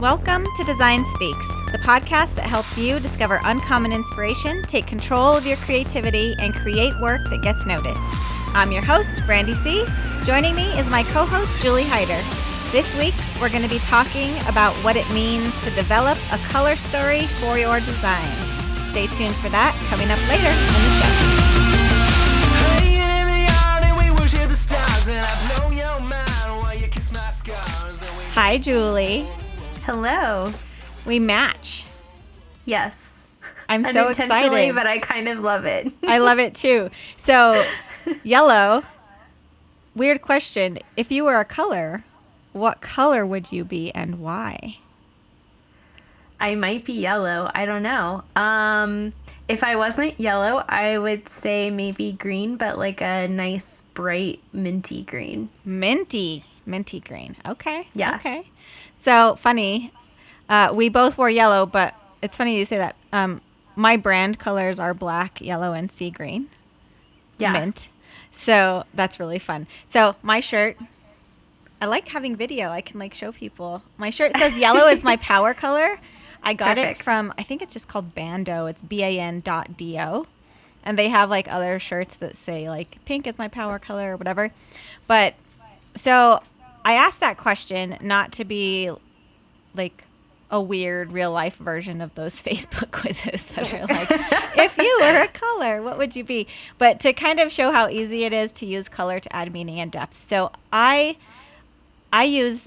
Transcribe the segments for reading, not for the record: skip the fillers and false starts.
Welcome to Design Speaks, the podcast that helps you discover uncommon inspiration, take control of your creativity, and create work that gets noticed. I'm your host, Brandy C. Joining me is my co-host, Julie Hyder. This week, we're going to be talking about what it means to develop a color story for your designs. Stay tuned for that, coming up later in the show. Hi, Julie. Hello. We match. Yes. I'm so excited. But I kind of love it. I love it too. So, yellow. Weird question. If you were a color, what color would you be and why? I might be yellow. I don't know. If I wasn't yellow, I would say maybe green, but like a nice, bright, minty green. Minty green. Okay. Yeah. Okay. So, funny. We both wore yellow, but it's funny you say that. My brand colors are black, yellow, and sea green. Yeah. Mint. So, that's really fun. So, my shirt, I like having video. I can show people. My shirt says yellow is my power color. I got Perfect. it from, I think it's just called Bando. It's BAN.DO. And they have other shirts that say pink is my power color or whatever. But so I asked that question not to be a weird real life version of those Facebook quizzes that are if you were a color, what would you be? But to kind of show how easy it is to use color to add meaning and depth. So I use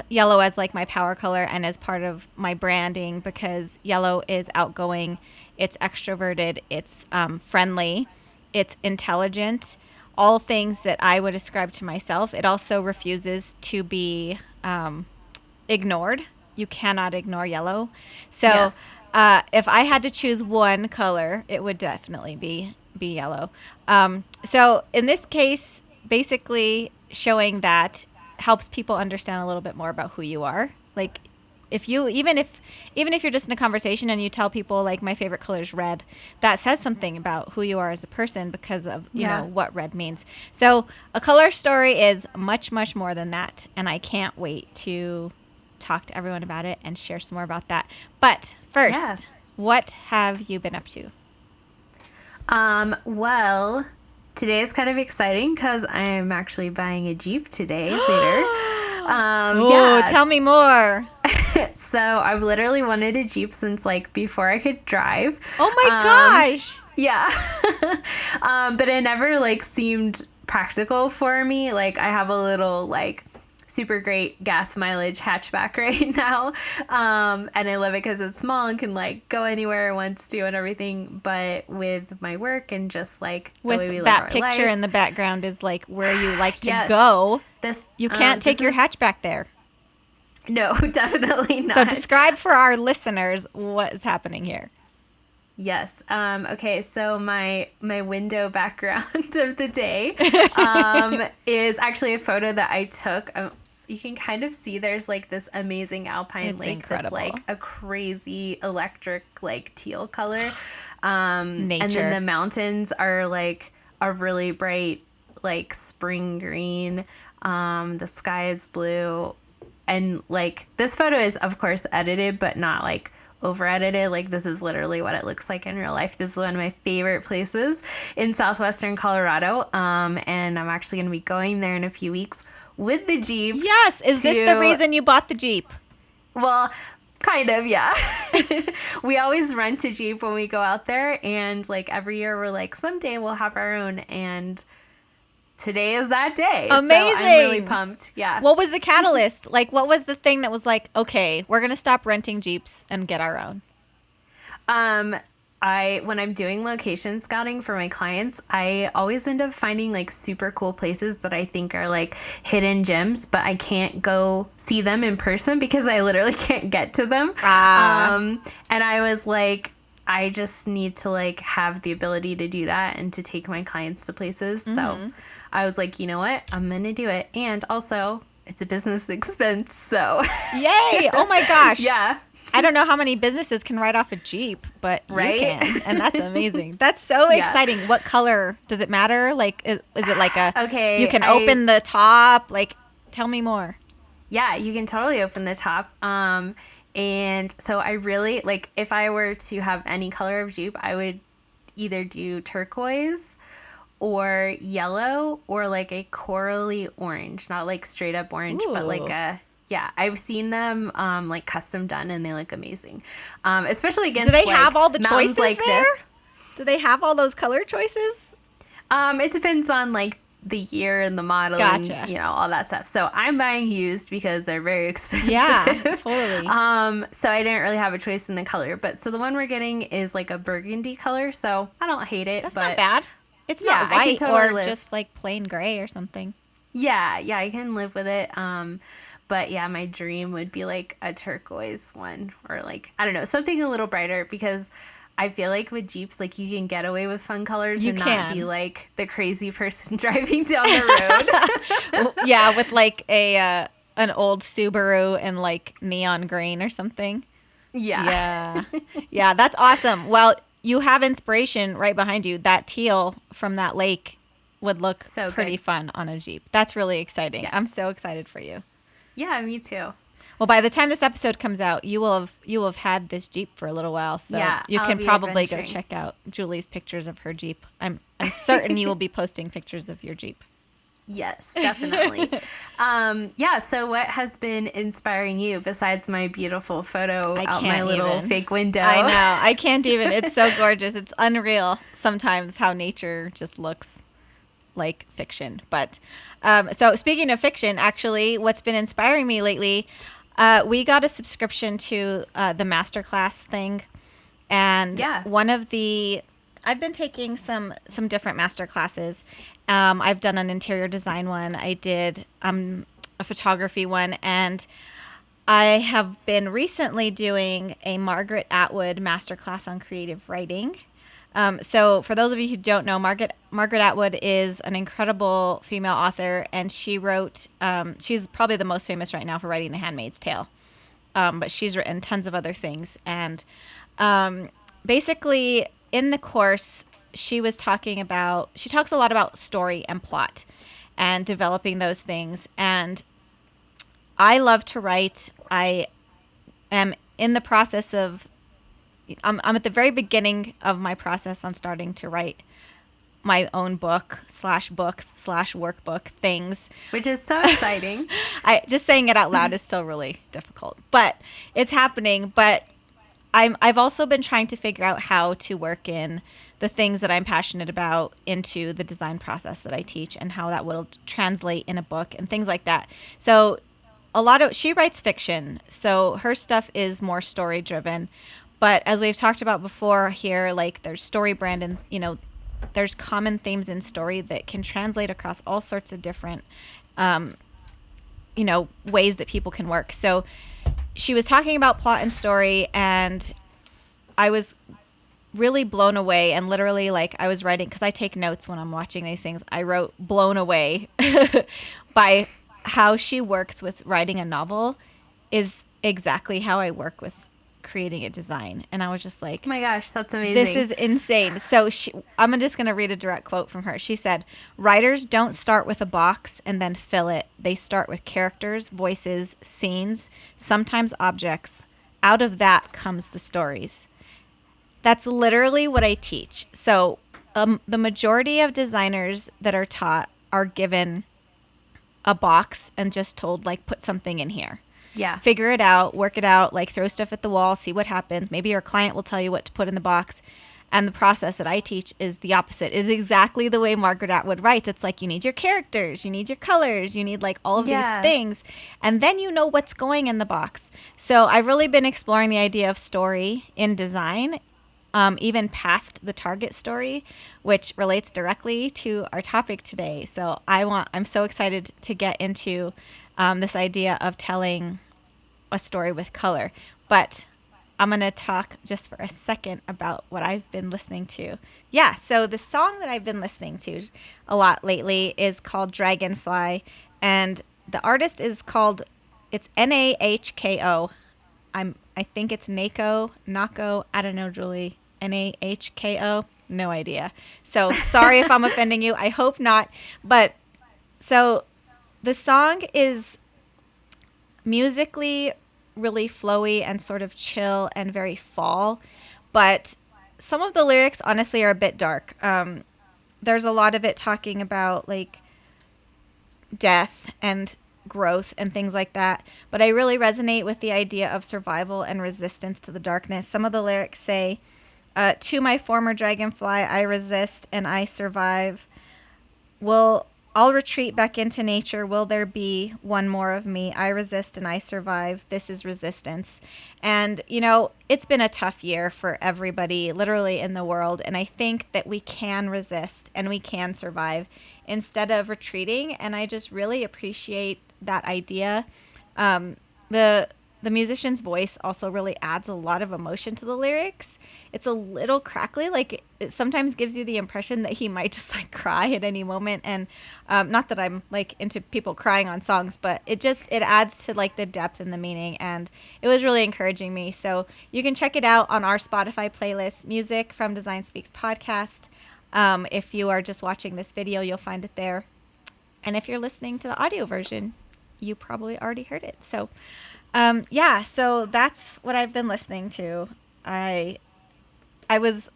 yellow as my power color and as part of my branding because yellow is outgoing, it's extroverted, it's friendly, it's intelligent, all things that I would ascribe to myself. It also refuses to be ignored. You cannot ignore yellow. So Yes. If I had to choose one color, it would definitely be yellow. So in this case, basically showing that helps people understand a little bit more about who you are. If you even if you're just in a conversation and you tell people my favorite color is red, that says something about who you are as a person because of you know what red means. So a color story is much more than that, and I can't wait to talk to everyone about it and share some more about that. But first, what have you been up to? Well, today is kind of exciting because I'm actually buying a Jeep today later. Tell me more. So I've literally wanted a Jeep since before I could drive. Oh my gosh. Yeah. But it never seemed practical for me. I have a little super great gas mileage hatchback right now. And I love it because it's small and can go anywhere it wants to and everything. But with my work and just the with way we live that our picture life, in the background is where you like to Yes. go. this You can't take your hatchback there. No, definitely not. So describe for our listeners what is happening here. Yes. Okay. So my window background of the day is actually a photo that I took. You can kind of see there's this amazing alpine lake incredible. that's a crazy electric teal color. And Nature. then the mountains are a really bright spring green. The sky is blue. And this photo is of course edited, but not over edited. This is literally what it looks like in real life. This is one of my favorite places in southwestern Colorado. And I'm actually going to be going there in a few weeks with the Jeep. Yes. Is this the reason you bought the Jeep? Well, kind of, yeah. We always rent a Jeep when we go out there. And every year we're someday we'll have our own. And today is that day. Amazing. So I'm really pumped. Yeah. What was the catalyst? What was the thing that was okay, we're going to stop renting Jeeps and get our own? When I'm doing location scouting for my clients, I always end up finding super cool places that I think are hidden gems, but I can't go see them in person because I literally can't get to them. And I was I just need to have the ability to do that and to take my clients to places. Mm-hmm. So I was you know what? I'm going to do it. And also it's a business expense. So yay. Oh my gosh. Yeah. I don't know how many businesses can write off a Jeep, but right? You can. And that's amazing. That's so exciting. What color? Does it matter? Is it a... Okay. You can open the top? Tell me more. Yeah, you can totally open the top. And so I really like, if I were to have any color of Jeep, I would either do turquoise or yellow or like a corally orange, not like straight up orange, but like Ooh. a, yeah, I've seen them like custom done and they look amazing. Especially Do against they like have all the mountains choices like this. there? Do they have all those color choices? It depends on like the year and the model and Gotcha. all that stuff. So I'm buying used because they're very Yeah, expensive. totally. So I didn't really have a choice in the color, but so the one we're getting is like a burgundy color, so I don't hate it, That's not but bad. It's yeah, not I can white totally or live. just like plain gray or something. Yeah, I can live with it. But yeah, my dream would be like a turquoise one or like I don't know, something a little brighter because I feel like with Jeeps, like you can get away with fun colors You and not be can. like the crazy person driving down the road. Yeah, with like a an old Subaru and like neon green or something. Yeah. Yeah. Yeah, that's awesome. Well, you have inspiration right behind you. That teal from that lake would look So pretty good. fun on a Jeep. That's really exciting. I'm Yes. so excited for you. Yeah, me too. Well, by the time this episode comes out, you will have had this Jeep for a little while, so Yeah, you I'll can be probably go adventuring. check out Julie's pictures of her Jeep. I'm certain you will be posting pictures of your Jeep. Yes, definitely. Yeah, so what has been inspiring you besides my beautiful photo I out my can't little even. fake window? I know. I can't even. It's so gorgeous. It's unreal sometimes how nature just looks like fiction. But so speaking of fiction, actually, what's been inspiring me lately, we got a subscription to the masterclass thing, and Yeah. one of the I've been taking some different master classes. I've done an interior design one. I did a photography one, and I have been recently doing a Margaret Atwood masterclass on creative writing. So, for those of you who don't know, Margaret Atwood is an incredible female author, and she wrote. She's probably the most famous right now for writing *The Handmaid's Tale*, but she's written tons of other things. And basically, in the course, she talks a lot about story and plot, and developing those things. And I love to write. I am in the process of I'm at the very beginning of my process on starting to write my own books/workbook things. Which is so exciting. I just saying it out loud is still really difficult, but it's happening. But I've also been trying to figure out how to work in the things that I'm passionate about into the design process that I teach, and how that will translate in a book and things like that. So she writes fiction, so her stuff is more story driven. But as we've talked about before here, like there's story brand, and there's common themes in story that can translate across all sorts of different ways that people can work. So she was talking about plot and story, and I was really blown away. And literally, like, I was writing, because I take notes when I'm watching these things, I wrote blown away by how she works with writing a novel is exactly how I work with creating a design. And I was just like, Oh my gosh, that's amazing. this is insane. So I'm just going to read a direct quote from her. She said, "Writers don't start with a box and then fill it. They start with characters, voices, scenes, sometimes objects. Out of that comes the stories." That's literally what I teach. So the majority of designers that are taught are given a box and just told, like, put something in here. Yeah. Figure it out, work it out, like throw stuff at the wall, see what happens. Maybe your client will tell you what to put in the box. And the process that I teach is the opposite. It is exactly the way Margaret Atwood writes. It's like, you need your characters, you need your colors, you need like all of these things. And then you know what's going in the box. So I've really been exploring the idea of story in design, even past the target story, which relates directly to our topic today. So I'm so excited to get into this idea of telling a story with color. But I'm going to talk just for a second about what I've been listening to. Yeah, so the song that I've been listening to a lot lately is called Dragonfly, and the artist is called, it's Nahko. I think it's Nako, I don't know, Julie. Nahko, no idea. So sorry if I'm offending you. I hope not. But so the song is musically really flowy and sort of chill and very fall. But some of the lyrics, honestly, are a bit dark. There's a lot of it talking about like death and growth and things like that. But I really resonate with the idea of survival and resistance to the darkness. Some of the lyrics say, to my former dragonfly, I resist and I survive. I'll retreat back into nature. Will there be one more of me? I resist and I survive. This is resistance. And, it's been a tough year for everybody, literally in the world. And I think that we can resist and we can survive instead of retreating. And I just really appreciate that idea. The musician's voice also really adds a lot of emotion to the lyrics. It's a little crackly, like it sometimes gives you the impression that he might just like cry at any moment. And not that I'm like into people crying on songs, but it adds to like the depth and the meaning, and it was really encouraging me. So you can check it out on our Spotify playlist, Music from Design Speaks podcast. If you are just watching this video, you'll find it there. And if you're listening to the audio version, you probably already heard it. So so that's what I've been listening to. I was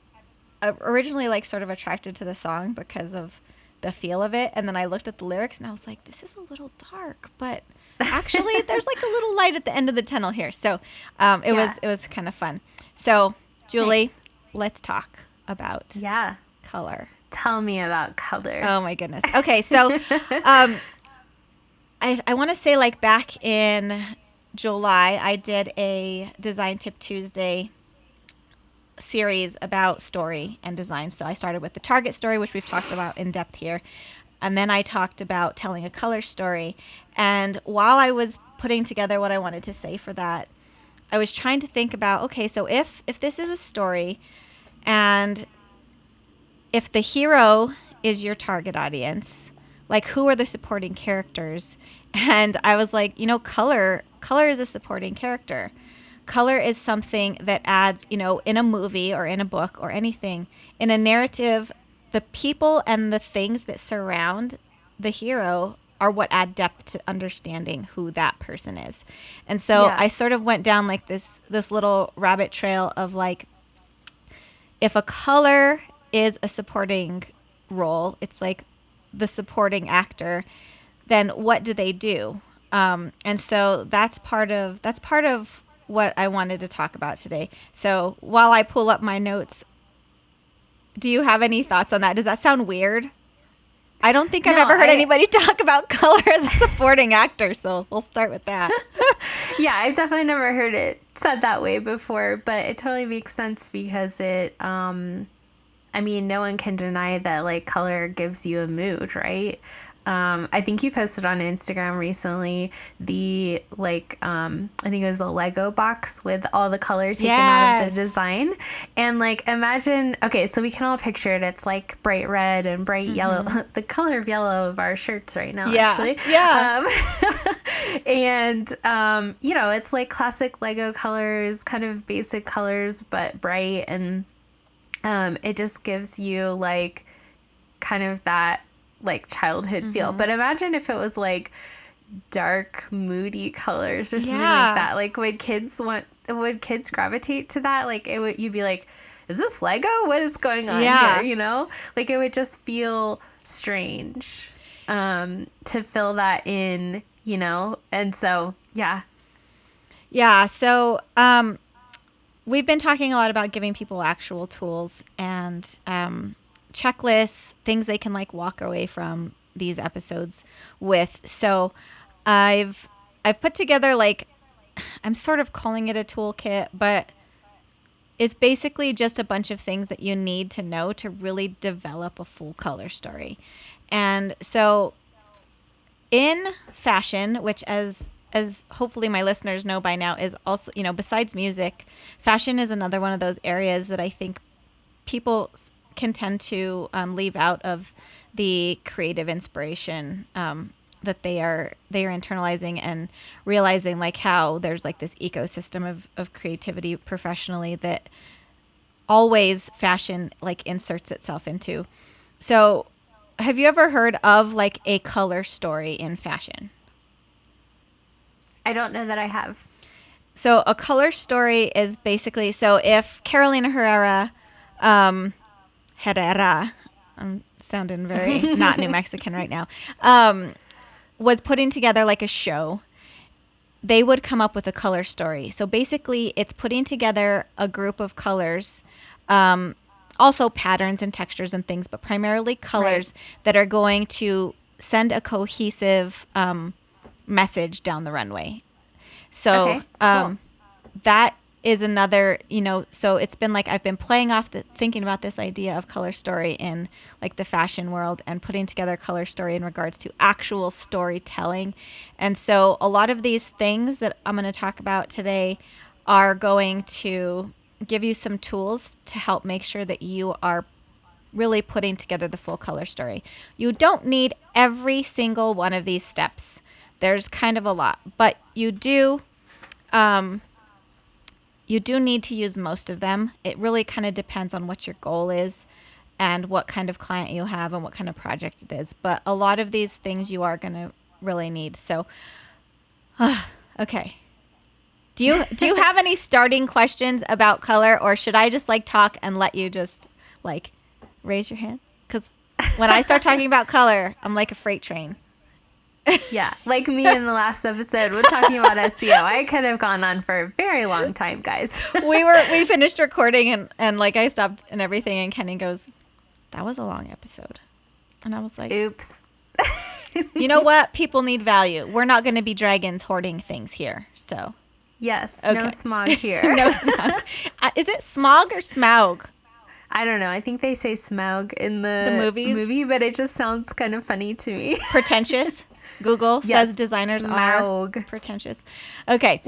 originally like sort of attracted to the song because of the feel of it. And then I looked at the lyrics and I was like, this is a little dark, but actually there's like a little light at the end of the tunnel here. So it was kind of fun. So Julie, Nice. Let's talk about color. Tell me about color. Oh my goodness. Okay. So I want to say like back in July, I did a Design Tip Tuesday series about story and design. So I started with the target story, which we've talked about in depth here. And then I talked about telling a color story. And while I was putting together what I wanted to say for that, I was trying to think about, okay, so if this is a story and if the hero is your target audience, like who are the supporting characters? And I was like, color is a supporting character. Color is something that adds, in a movie or in a book or anything, in a narrative, the people and the things that surround the hero are what add depth to understanding who that person is. And so I sort of went down like this little rabbit trail of like, if a color is a supporting role, it's like the supporting actor, then what do they do? And so that's part of what I wanted to talk about today. So while I pull up my notes, do you have any thoughts on that? Does that sound weird? I don't think I've ever heard anybody talk about color as a supporting actor, so we'll start with that. Yeah, I've definitely never heard it said that way before, but it totally makes sense because it, no one can deny that like color gives you a mood, right? I think you posted on Instagram recently the I think it was a Lego box with all the color taken out of the design. And like, imagine, okay, so we can all picture it. It's like bright red and bright yellow, the color of yellow of our shirts right now, actually. Yeah. And, it's like classic Lego colors, kind of basic colors, but bright. And, it just gives you like kind of that like childhood feel. But imagine if it was like dark, moody colors or something like that. Like would kids gravitate to that? Like you'd be like, is this Lego? What is going on here? Like it would just feel strange to fill that in, and so so we've been talking a lot about giving people actual tools and checklists, things they can like walk away from these episodes with. So I've put together like, I'm sort of calling it a toolkit, but it's basically just a bunch of things that you need to know to really develop a full color story. And so in fashion, which as hopefully my listeners know by now is also, besides music, fashion is another one of those areas that I think people can tend to leave out of the creative inspiration that they are internalizing and realizing like how there's like this ecosystem of creativity professionally that always fashion like inserts itself into. So have you ever heard of like a color story in fashion? I don't know that I have. So a color story is basically, so if Carolina Herrera, I'm sounding very not New Mexican right now, was putting together like a show, they would come up with a color story. So basically, it's putting together a group of colors, also patterns and textures and things, but primarily colors that are going to send a cohesive message down the runway. So Okay, cool. that is another, so it's been like I've been playing off thinking about this idea of color story in like the fashion world and putting together color story in regards to actual storytelling. And so a lot of these things that I'm going to talk about today are going to give you some tools to help make sure that you are really putting together the full color story. You don't need every single one of these steps. There's kind of a lot, but you do need to use most of them. It really kind of depends on what your goal is and what kind of client you have and what kind of project it is. But a lot of these things you are going to really need. So, okay. Do you have any starting questions about color, or should I just like talk and let you just like raise your hand? Because when I start talking about color, I'm like a freight train. Yeah, like me in the last episode, we're talking about SEO. I could have gone on for a very long time, guys. We finished recording and like I stopped and everything, and Kenny goes, "That was a long episode," and I was like, "Oops." You know what? People need value. We're not going to be dragons hoarding things here. So yes, okay. No smog here. No smog. Is it smog or smaug? I don't know. I think they say smaug in the movie, but it just sounds kind of funny to me. Pretentious. Google says designers smaug. Are pretentious. Okay.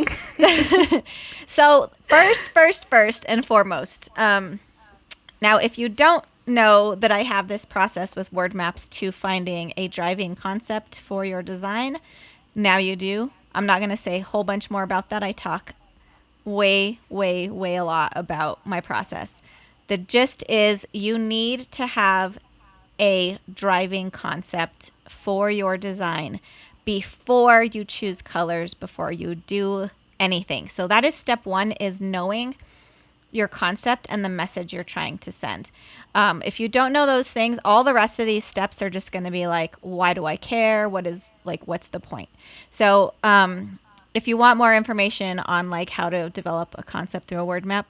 So first and foremost, now if you don't know that I have this process with word maps to finding a driving concept for your design, now you do. I'm not going to say a whole bunch more about that. I talk way a lot about my process. The gist is you need to have a driving concept for your design before you choose colors, before you do anything. So that is step one, is knowing your concept and the message you're trying to send. If you don't know those things, all the rest of these steps are just going to be like, why do I care? What's the point? So if you want more information on like how to develop a concept through a word map,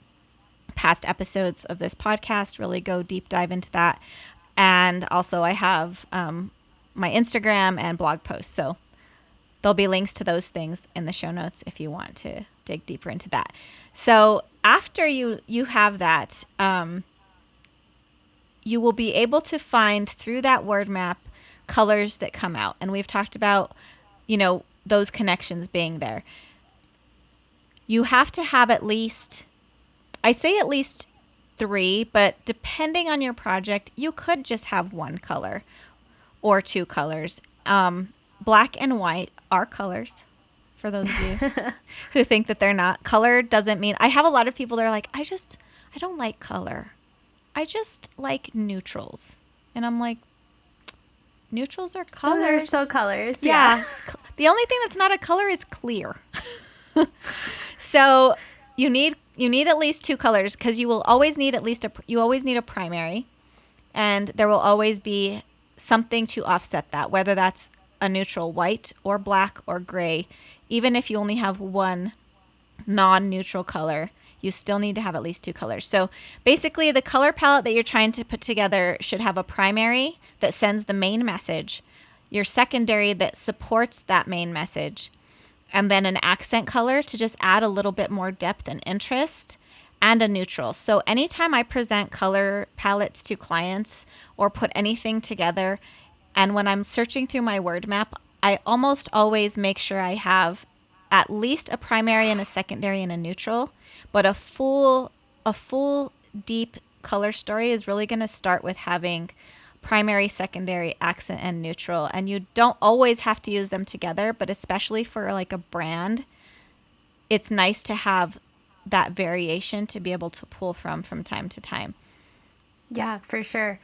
past episodes of this podcast really go deep dive into that. And also I have my Instagram and blog posts. So there'll be links to those things in the show notes if you want to dig deeper into that. So after you have that, you will be able to find through that word map colors that come out. And we've talked about, those connections being there. You have to have at least 3, but depending on your project, you could just have one color or 2 colors. Black and white are colors, for those of you who think that they're not. Color doesn't mean, I have a lot of people that are like, I don't like color. I just like neutrals. And I'm like, neutrals are colors. Those are still colors. Yeah. The only thing that's not a color is clear. So you need at least 2 colors, because you will always need you always need a primary, and there will always be something to offset that, whether that's a neutral white or black or gray. Even if you only have one non-neutral color, you still need to have at least 2 colors. So basically the color palette that you're trying to put together should have a primary that sends the main message, your secondary that supports that main message, and then an accent color to just add a little bit more depth and interest, and a neutral. So anytime I present color palettes to clients or put anything together, and when I'm searching through my word map, I almost always make sure I have at least a primary and a secondary and a neutral. But a full deep color story is really going to start with having primary, secondary, accent, and neutral. And you don't always have to use them together, but especially for like a brand, it's nice to have that variation to be able to pull from time to time. Yeah, for sure.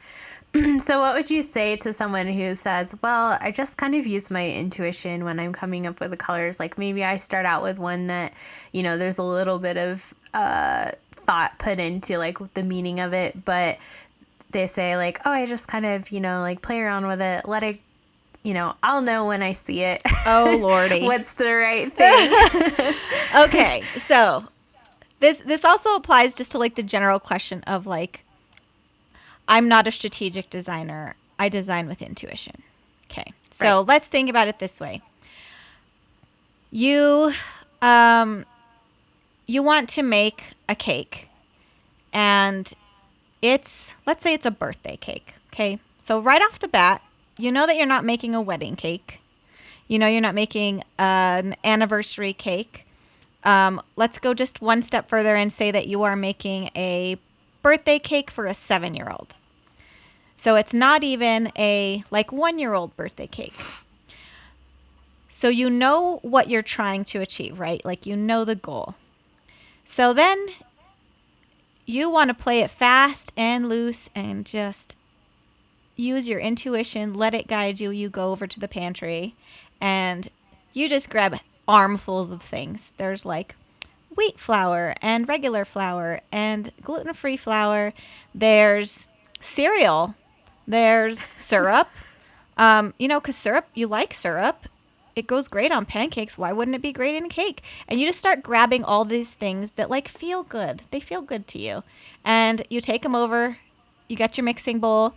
So, what would you say to someone who says, well, I just kind of use my intuition when I'm coming up with the colors? Like maybe I start out with one that, there's a little bit of thought put into like the meaning of it, but they say, like, oh, I just kind of, like play around with it, let it, I'll know when I see it. Oh, Lordy. What's the right thing? Okay, so this also applies just to like the general question of like, I'm not a strategic designer. I design with intuition. Okay. So Right. let's think about it this way. You you want to make a cake, and let's say it's a birthday cake. Okay. So right off the bat, you know that you're not making a wedding cake. You know you're not making an anniversary cake. Let's go just one step further and say that you are making a birthday cake for a 7-year-old. So it's not even a like 1-year-old birthday cake. So you know what you're trying to achieve, right? Like you know the goal. So then you want to play it fast and loose and just use your intuition, let it guide you. You go over to the pantry and you just grab armfuls of things. There's like wheat flour and regular flour and gluten-free flour. There's cereal. There's syrup. Because syrup, you like syrup. It goes great on pancakes. Why wouldn't it be great in a cake? And you just start grabbing all these things that like feel good. They feel good to you. And you take them over. You get your mixing bowl.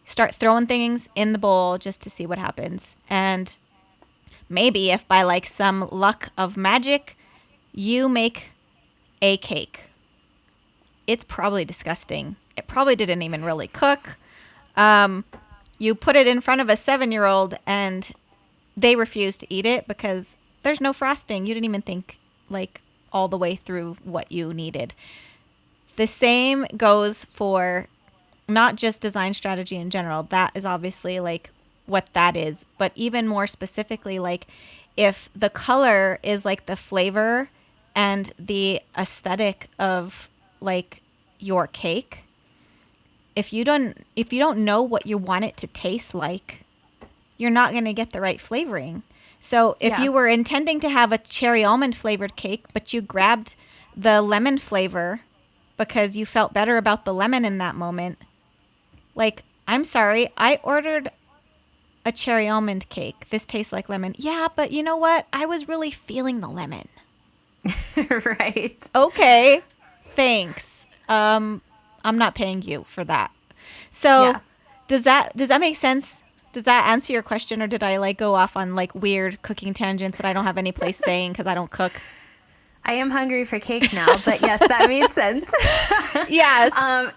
Start throwing things in the bowl just to see what happens. And maybe if by like some luck of magic, you make a cake. It's probably disgusting. It probably didn't even really cook. You put it in front of a 7-year-old and they refuse to eat it because there's no frosting. You didn't even think like all the way through what you needed. The same goes for not just design strategy in general. That is obviously like what that is, but even more specifically, like if the color is like the flavor and the aesthetic of like your cake, if you don't know what you want it to taste like, you're not going to get the right flavoring. So if you were intending to have a cherry almond flavored cake, but you grabbed the lemon flavor because you felt better about the lemon in that moment, like, I'm sorry, I ordered a cherry almond cake. This tastes like lemon. Yeah, but you know what? I was really feeling the lemon. Right. Okay, thanks. I'm not paying you for that. So does that make sense? Does that answer your question, or did I like go off on like weird cooking tangents that I don't have any place saying because I don't cook? I am hungry for cake now, but yes, that made sense. Yes.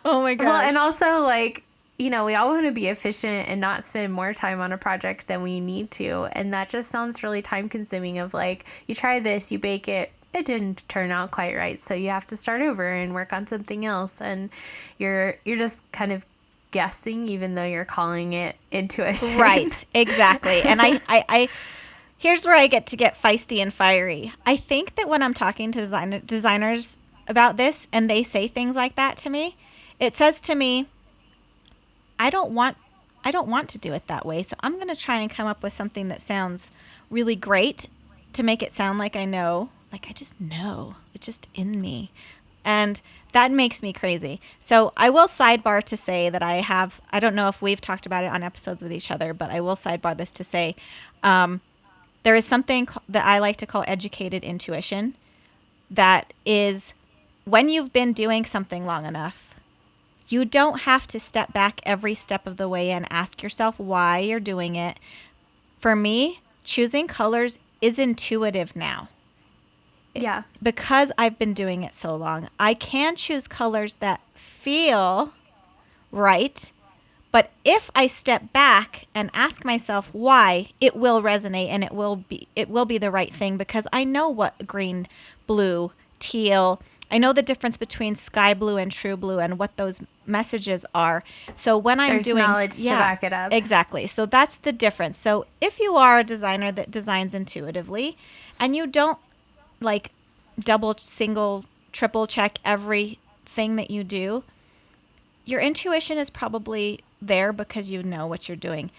Oh my gosh. Well, and also like, we all want to be efficient and not spend more time on a project than we need to. And that just sounds really time consuming of like, you try this, you bake it, it didn't turn out quite right. So you have to start over and work on something else. And you're just kind of guessing, even though you're calling it intuition. Right. Exactly. And I here's where I get feisty and fiery. I think that when I'm talking to designers about this and they say things like that to me, it says to me, I don't want to do it that way. So I'm going to try and come up with something that sounds really great to make it sound like I know, like I just know. It's just in me. And that makes me crazy. So I will sidebar to say that I don't know if we've talked about it on episodes with each other, but I will sidebar this to say there is something that I like to call educated intuition. That is when you've been doing something long enough, you don't have to step back every step of the way and ask yourself why you're doing it. For me, choosing colors is intuitive now. Yeah. Because I've been doing it so long, I can choose colors that feel right. But if I step back and ask myself why, it will resonate and it will be the right thing because I know what green, blue, teal, I know the difference between sky blue and true blue and what those messages are. So when There's knowledge to back it up. Exactly. So that's the difference. So if you are a designer that designs intuitively and you don't like double, single, triple check everything that you do, your intuition is probably there because you know what you're doing.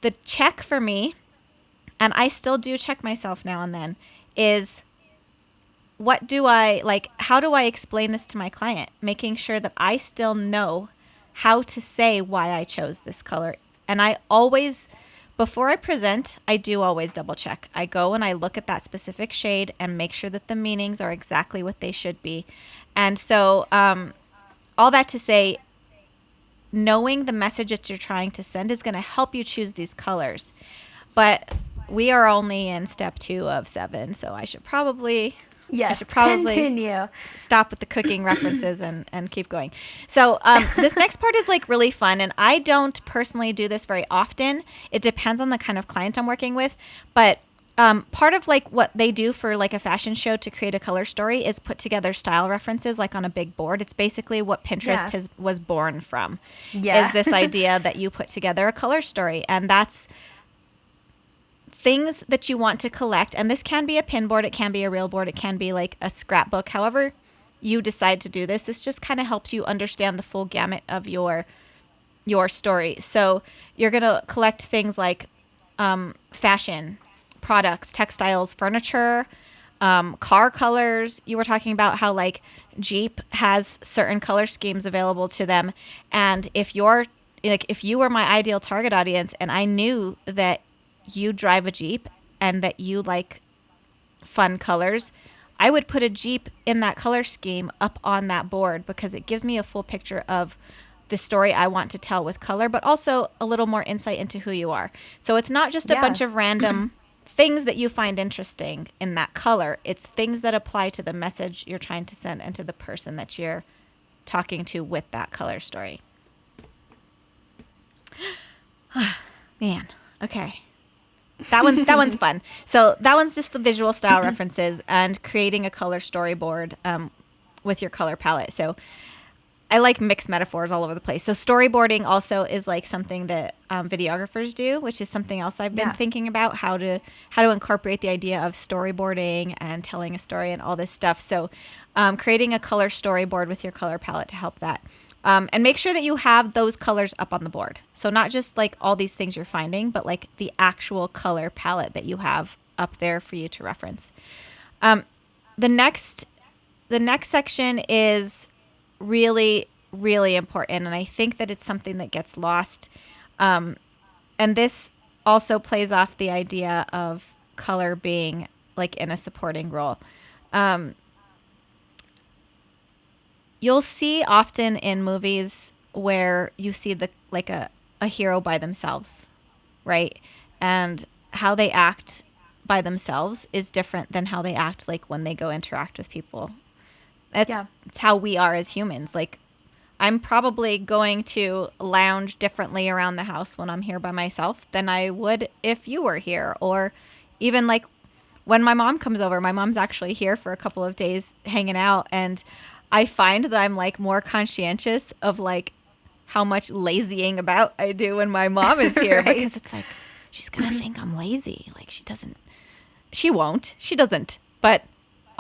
The check for me, and I still do check myself now and then, is what do I like? How do I explain this to my client? Making sure that I still know how to say why I chose this color. And I always, before I present, I do always double check. I go and I look at that specific shade and make sure that the meanings are exactly what they should be. And so, all that to say, knowing the message that you're trying to send is going to help you choose these colors. But we are only in step 2 of 7, so I should probably Yes, continue. stop with the cooking references and keep going. So this next part is like really fun, and I don't personally do this very often. It depends on the kind of client I'm working with, but part of like what they do for like a fashion show to create a color story is put together style references like on a big board. It's basically what Pinterest was born from. Yeah. Is this idea that you put together a color story, and that's things that you want to collect. And this can be a pin board, it can be a real board, it can be like a scrapbook. However you decide to do this, this just kind of helps you understand the full gamut of your story. So you're going to collect things like fashion, products, textiles, furniture, car colors. You were talking about how like Jeep has certain color schemes available to them. And if you were my ideal target audience and I knew that you drive a Jeep and that you like fun colors, I would put a Jeep in that color scheme up on that board because it gives me a full picture of the story I want to tell with color, but also a little more insight into who you are. So it's not just a bunch of random things that you find interesting in that color. It's things that apply to the message you're trying to send and to the person that you're talking to with that color story. Man, okay. That one's fun. So that one's just the visual style references and creating a color storyboard with your color palette. So I like mixed metaphors all over the place. So storyboarding also is like something that videographers do, which is something else I've been thinking about, how to incorporate the idea of storyboarding and telling a story and all this stuff. So creating a color storyboard with your color palette to help that. And make sure that you have those colors up on the board. So not just like all these things you're finding, but like the actual color palette that you have up there for you to reference. The next section is really, really important. And I think that it's something that gets lost. And this also plays off the idea of color being like in a supporting role. You'll see often in movies where you see a hero by themselves, right? And how they act by themselves is different than how they act like when they go interact with people. It's how we are as humans. Like I'm probably going to lounge differently around the house when I'm here by myself than I would if you were here. Or even like when my mom comes over, my mom's actually here for a couple of days hanging out, and I find that I'm like more conscientious of like how much lazying about I do when my mom is here right. Because it's like, she's going to think I'm lazy. Like she doesn't, but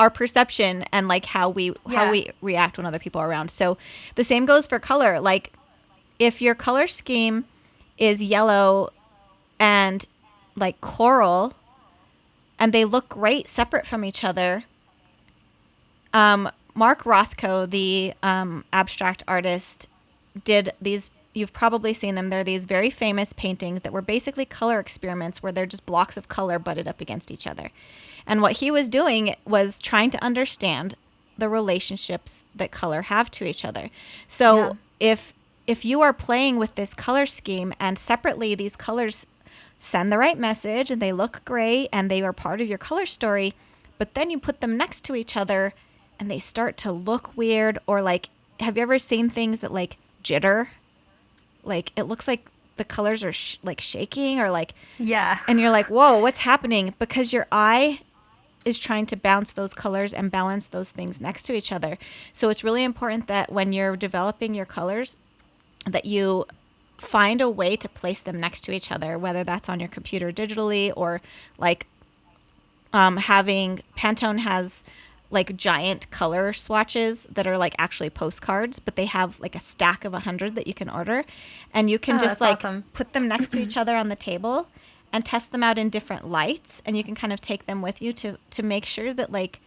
our perception and like how we react when other people are around. So the same goes for color. Like if your color scheme is yellow and like coral and they look great separate from each other, Mark Rothko, the abstract artist, did these. You've probably seen them. They're these very famous paintings that were basically color experiments where they're just blocks of color butted up against each other. And what he was doing was trying to understand the relationships that color have to each other. So if you are playing with this color scheme and separately these colors send the right message and they look great and they are part of your color story, but then you put them next to each other and they start to look weird, or like, have you ever seen things that like jitter? Like it looks like the colors are like shaking or like, and you're like, whoa, what's happening? Because your eye is trying to bounce those colors and balance those things next to each other. So it's really important that when you're developing your colors, that you find a way to place them next to each other, whether that's on your computer digitally or like having Pantone has like giant color swatches that are like actually postcards, but they have like a stack of 100 that you can order, and you can Oh, just that's like awesome. put them next to each other on the table and test them out in different lights, and you can kind of take them with you to make sure that like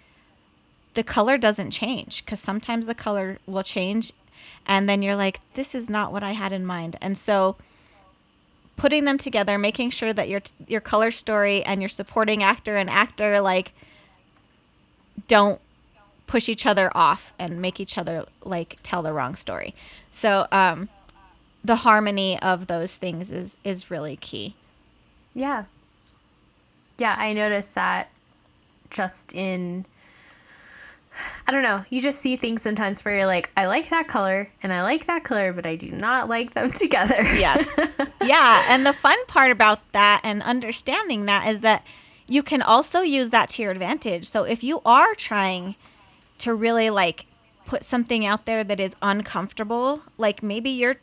the color doesn't change, because sometimes the color will change and then you're like, this is not what I had in mind. And so putting them together, making sure that your color story and your supporting actor and actor like don't push each other off and make each other like tell the wrong story. So the harmony of those things is really key. Yeah. Yeah, I noticed that just in, I don't know, you just see things sometimes where you're like, I like that color and I like that color, but I do not like them together. Yes. Yeah. And the fun part about that and understanding that is that you can also use that to your advantage. So if you are trying to really like put something out there that is uncomfortable, like maybe you're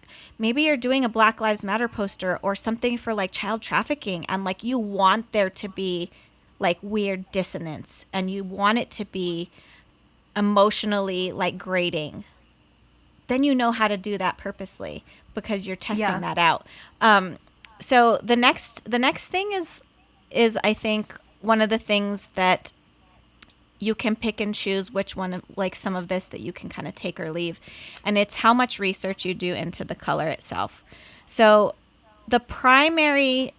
doing a Black Lives Matter poster or something for like child trafficking, and like you want there to be like weird dissonance and you want it to be emotionally like grating, then you know how to do that purposely because you're testing Yeah. that out. So the next thing is I think one of the things that you can pick and choose which one of like some of this that you can kind of take or leave, and it's how much research you do into the color itself. So the primary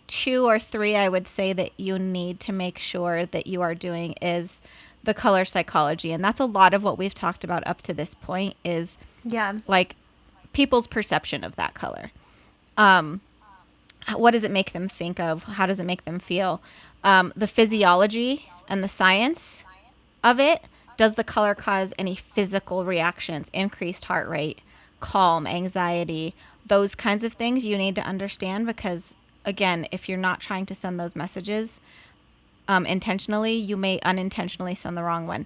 2 or 3 I would say that you need to make sure that you are doing is the color psychology, and that's a lot of what we've talked about up to this point is Yeah. like people's perception of that color. What does it make them think of? How does it make them feel? The physiology and the science of it. Does the color cause any physical reactions, increased heart rate, calm, anxiety, those kinds of things you need to understand, because again, if you're not trying to send those messages intentionally, you may unintentionally send the wrong one.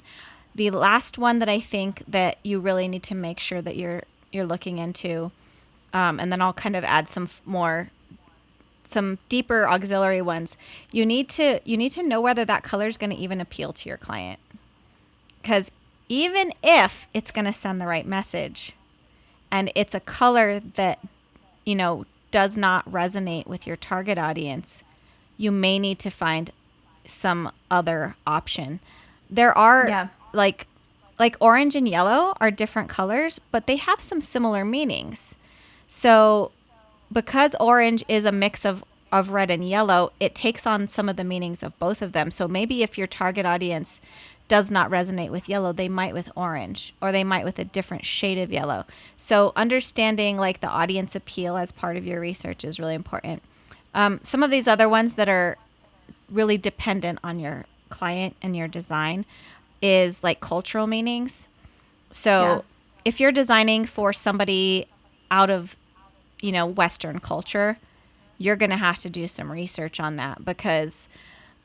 The last one that I think that you really need to make sure that you're looking into, and then I'll kind of add some deeper auxiliary ones. You need to know whether that color is going to even appeal to your client, because even if it's going to send the right message and it's a color that does not resonate with your target audience, you may need to find some other option. There are Yeah. like orange and yellow are different colors, but they have some similar meanings. So because orange is a mix of red and yellow, it takes on some of the meanings of both of them. So maybe if your target audience does not resonate with yellow, they might with orange, or they might with a different shade of yellow. So understanding like the audience appeal as part of your research is really important. Some of these other ones that are really dependent on your client and your design is like cultural meanings. So Yeah. if you're designing for somebody out of Western culture, you're going to have to do some research on that, because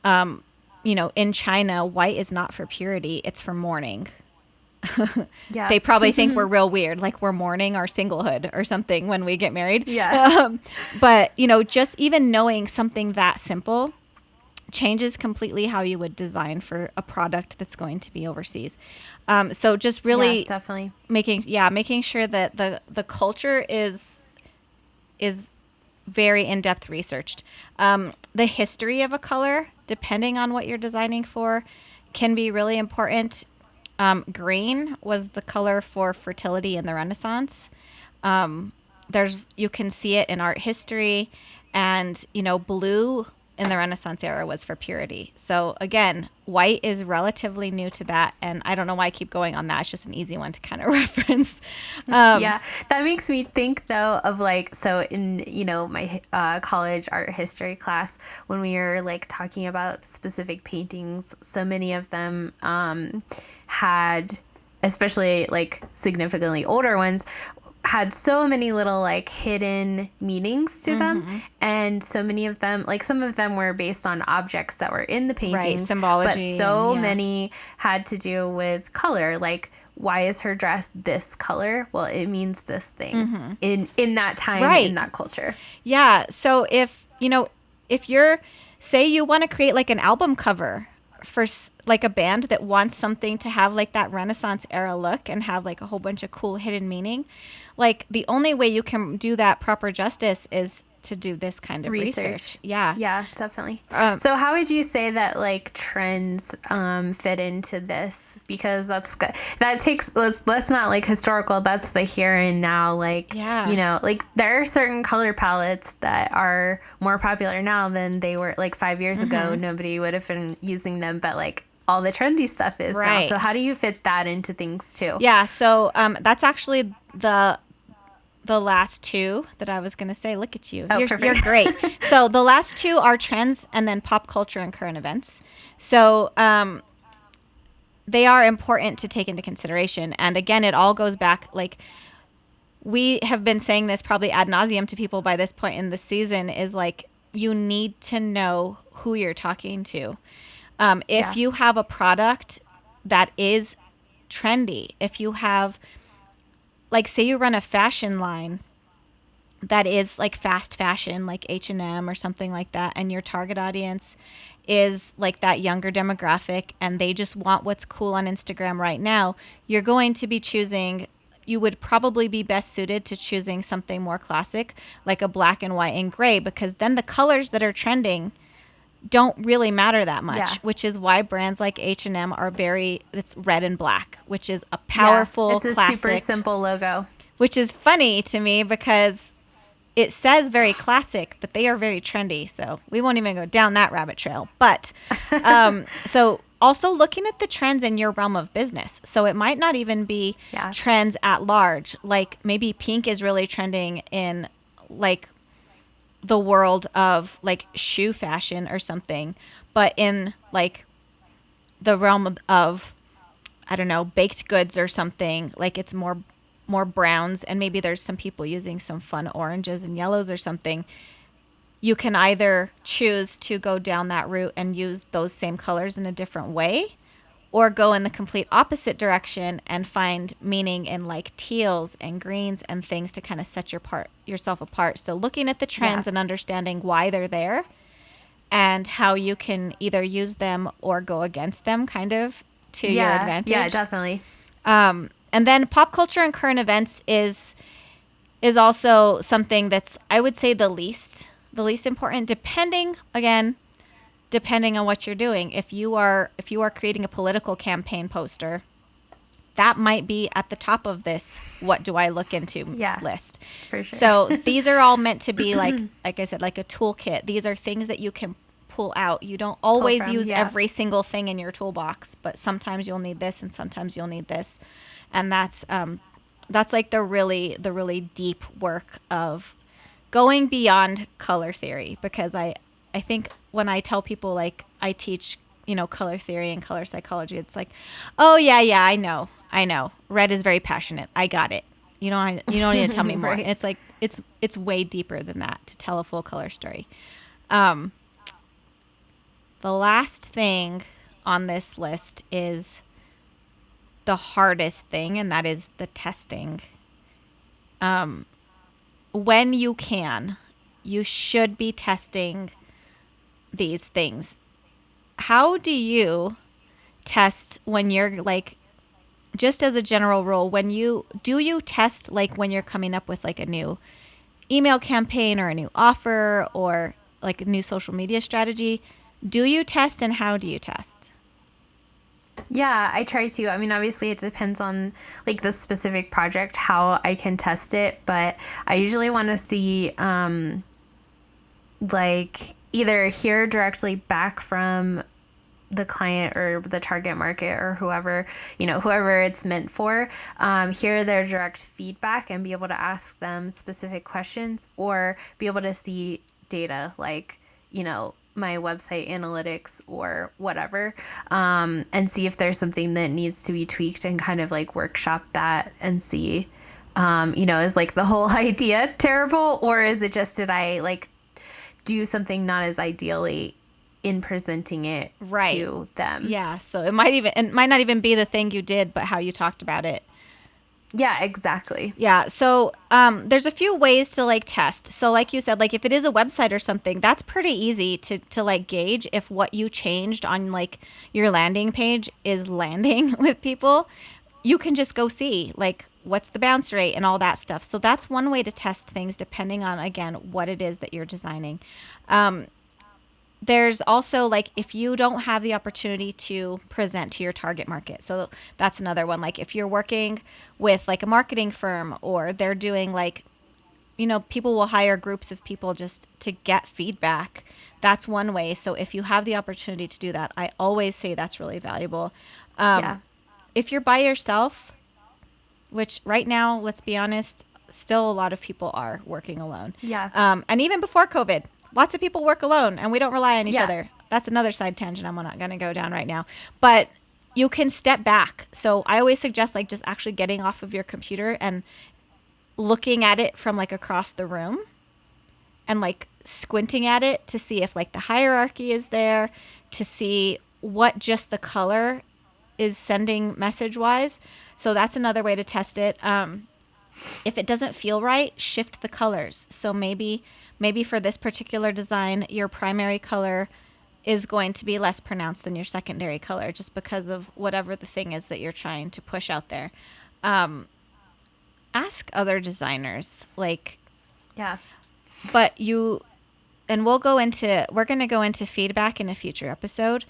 in China, white is not for purity, it's for mourning. Yeah. They probably think we're real weird, like we're mourning our singlehood or something when we get married. Yeah. But just even knowing something that simple changes completely how you would design for a product that's going to be overseas. So just really Yeah, definitely. making sure that the culture is very in-depth researched. The history of a color, depending on what you're designing for, can be really important. Green was the color for fertility in the Renaissance. You can see it in art history, and blue in the Renaissance era was for purity. So again, white is relatively new to that, and I don't know why I keep going on that. It's just an easy one to kind of reference. Yeah, that makes me think though of like, so in my college art history class, when we were like talking about specific paintings, so many of them had, especially like significantly older ones, had so many little like hidden meanings to them, and so many of them, like some of them were based on objects that were in the paintings, symbology, but so and, yeah. many had to do with color. Like, why is her dress this color? Well, it means this thing in that time, Right. in that culture. Yeah. So if you're, say you want to create like an album cover like a band that wants something to have like that Renaissance era look and have like a whole bunch of cool hidden meaning, like the only way you can do that proper justice is to do this kind of research. Yeah. Yeah, definitely. Um, So how would you say that like trends fit into this? Because that's good. That takes let's not like historical. That's the here and now. Like Yeah. you know, like there are certain color palettes that are more popular now than they were like 5 years ago. Nobody would have been using them, but like all the trendy stuff is now. Right. So how do you fit that into things too? Yeah. So that's actually the last two that I was going to say. Look at you. Oh, You're perfect. great. So the last two are trends and then pop culture and current events. So they are important to take into consideration. And again, it all goes back, like we have been saying this probably ad nauseum to people by this point in the season, is like you need to know who you're talking to. If Yeah. you have a product that is trendy, if you have, like, say you run a fashion line that is like fast fashion, like H&M or something like that, and your target audience is like that younger demographic and they just want what's cool on Instagram right now, you're going to be choosing, you would probably be best suited to choosing something more classic, like a black and white and gray, because then the colors that are trending don't really matter that much, Yeah. which is why brands like H&M are it's red and black, which is a powerful, It's a classic, super simple logo. which is funny to me because it says very classic, but they are very trendy. So we won't even go down that rabbit trail. But so also looking at the trends in your realm of business. So it might not even be Yeah. trends at large. Like maybe pink is really trending in like the world of like shoe fashion or something, but in like the realm of I don't know, baked goods or something, like it's more browns, and maybe there's some people using some fun oranges and yellows or something. You can either choose to go down that route and use those same colors in a different way, or go in the complete opposite direction and find meaning in like teals and greens and things to kind of set yourself apart. So looking at the trends Yeah. and understanding why they're there and how you can either use them or go against them kind of to your advantage. Yeah, definitely. And then pop culture and current events is also something that's, I would say, the least important, depending on what you're doing. If you are creating a political campaign poster, that might be at the top of this what do I look into list. For sure. So these are all meant to be like I said, like a toolkit. These are things that you can pull out. You don't always from, use yeah. every single thing in your toolbox, but sometimes you'll need this and sometimes you'll need this. And that's like the really deep work of going beyond color theory, because I think when I tell people, like, I teach, color theory and color psychology, it's like, oh yeah, I know. Red is very passionate. I got it. You don't need to tell me more. Right. And it's like, it's way deeper than that to tell a full color story. The last thing on this list is the hardest thing, and that is the testing. When you can, you should be testing these things. How do you test when you're like, just as a general rule, do you test like when you're coming up with like a new email campaign or a new offer or like a new social media strategy? Do you test, and how do you test? Yeah, I try to. I mean, obviously it depends on like the specific project, how I can test it, but I usually want to see like either hear directly back from the client or the target market or whoever it's meant for, hear their direct feedback and be able to ask them specific questions, or be able to see data like, my website analytics or whatever, and see if there's something that needs to be tweaked and kind of like workshop that and see, is like the whole idea terrible, or is it just, did I like do something not as ideally in presenting it to them? Yeah. So it might not even be the thing you did, but how you talked about it. Yeah, exactly. Yeah. So there's a few ways to like test. So like you said, like if it is a website or something, that's pretty easy to like gauge if what you changed on like your landing page is landing with people. You can just go see like what's the bounce rate and all that stuff. So that's one way to test things depending on again what it is that you're designing. There's also like if you don't have the opportunity to present to your target market, so that's another one. Like if you're working with like a marketing firm, or they're doing like, people will hire groups of people just to get feedback. That's one way. So if you have the opportunity to do that, I always say that's really valuable. Yeah. If you're by yourself, which right now, let's be honest, still a lot of people are working alone. Yeah. And even before COVID, lots of people work alone and we don't rely on each Yeah. other. That's another side tangent I'm not going to go down right now. But you can step back. So I always suggest like just actually getting off of your computer and looking at it from like across the room and like squinting at it to see if like the hierarchy is there, to see what just the color is sending message wise. So that's another way to test it. If it doesn't feel right, shift the colors. So maybe for this particular design, your primary color is going to be less pronounced than your secondary color, just because of whatever the thing is that you're trying to push out there. Ask other designers, like, Yeah. but you, and we're going to go into feedback in a future episode.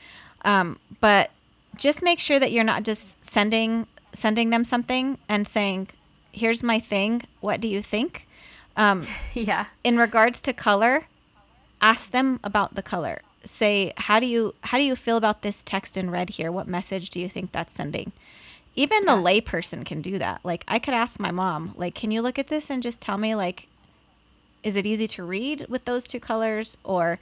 But just make sure that you're not just sending them something and saying, here's my thing, what do you think? Yeah. In regards to color, ask them about the color. Say, how do you feel about this text in red here? What message do you think that's sending? Even the layperson can do that. Like I could ask my mom, like, can you look at this and just tell me, like, is it easy to read with those two colors? Or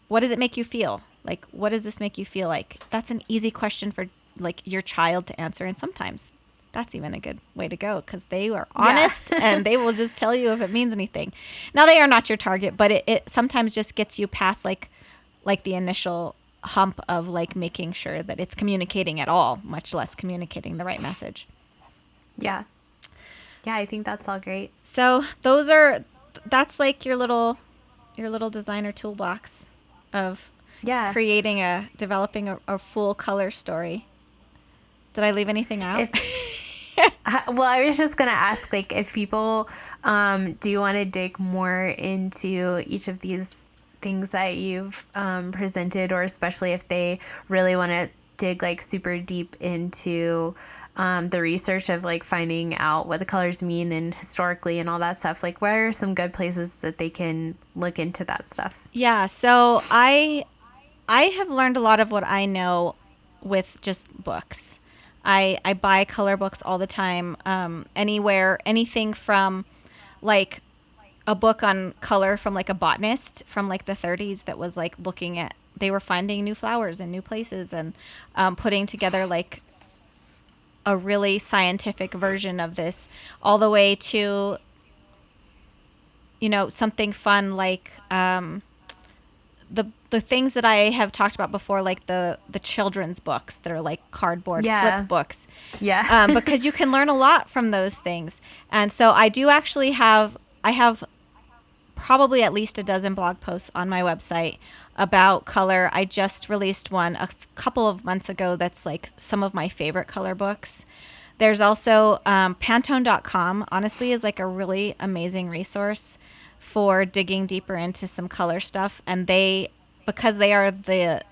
what does it make you feel? Like, what does this make you feel like? That's an easy question for like your child to answer. And sometimes that's even a good way to go because they are honest and they will just tell you if it means anything. Now they are not your target, but it sometimes just gets you past like the initial hump of like making sure that it's communicating at all, much less communicating the right message. Yeah. Yeah, I think that's all great. So that's like your little designer toolbox of developing a full color story. Did I leave anything out? Well, I was just going to ask, like, if people do want to dig more into each of these things that you've presented, or especially if they really want to dig like super deep into the research of like finding out what the colors mean and historically and all that stuff, like where are some good places that they can look into that stuff? Yeah, so I have learned a lot of what I know with just books. I buy color books all the time, anywhere, anything from like a book on color from like a botanist from like the 30s that was like looking at, they were finding new flowers in new places and putting together like a really scientific version of this, all the way to, something fun like the things that I have talked about before, like the children's books that are like cardboard flip books. Yeah. Because you can learn a lot from those things. And so I do actually have probably at least a dozen blog posts on my website about color. I just released one a couple of months ago that's like some of my favorite color books. There's also Pantone.com, honestly, is like a really amazing resource for digging deeper into some color stuff. And because they are the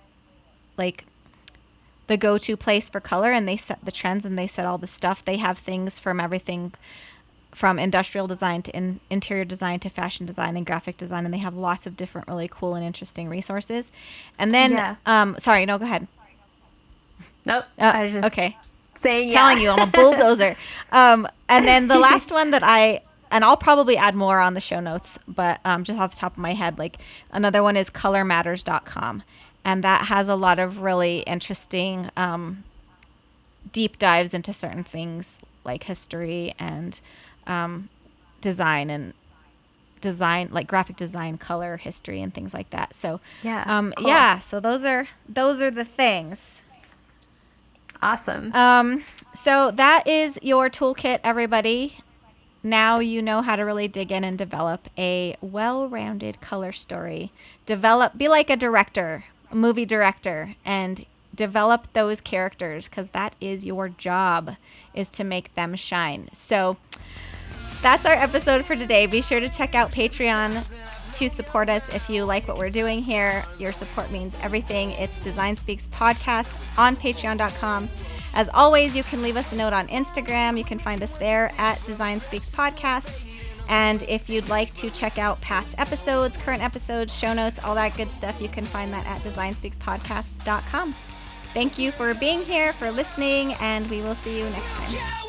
go-to place for color, and they set the trends and they set all the stuff, they have things from everything from industrial design to interior design to fashion design and graphic design, and they have lots of different really cool and interesting resources. And then sorry, no, go ahead. Nope. I was just telling you I'm a bulldozer. And then the last one that and I'll probably add more on the show notes, but just off the top of my head, like another one is colormatters.com, and that has a lot of really interesting deep dives into certain things like history and design, like graphic design, color history, and things like that. So cool. So those are the things. Awesome. So that is your toolkit, everybody. Now you know how to really dig in and develop a well-rounded color story. Be like a director, a movie director, and develop those characters, because that is your job, is to make them shine. So that's our episode for today. Be sure to check out Patreon to support us if you like what we're doing here. Your support means everything. It's Design Speaks Podcast on patreon.com. As always, you can leave us a note on Instagram. You can find us there at Design Speaks Podcast. And if you'd like to check out past episodes, current episodes, show notes, all that good stuff, you can find that at designspeakspodcast.com. Thank you for being here, for listening, and we will see you next time.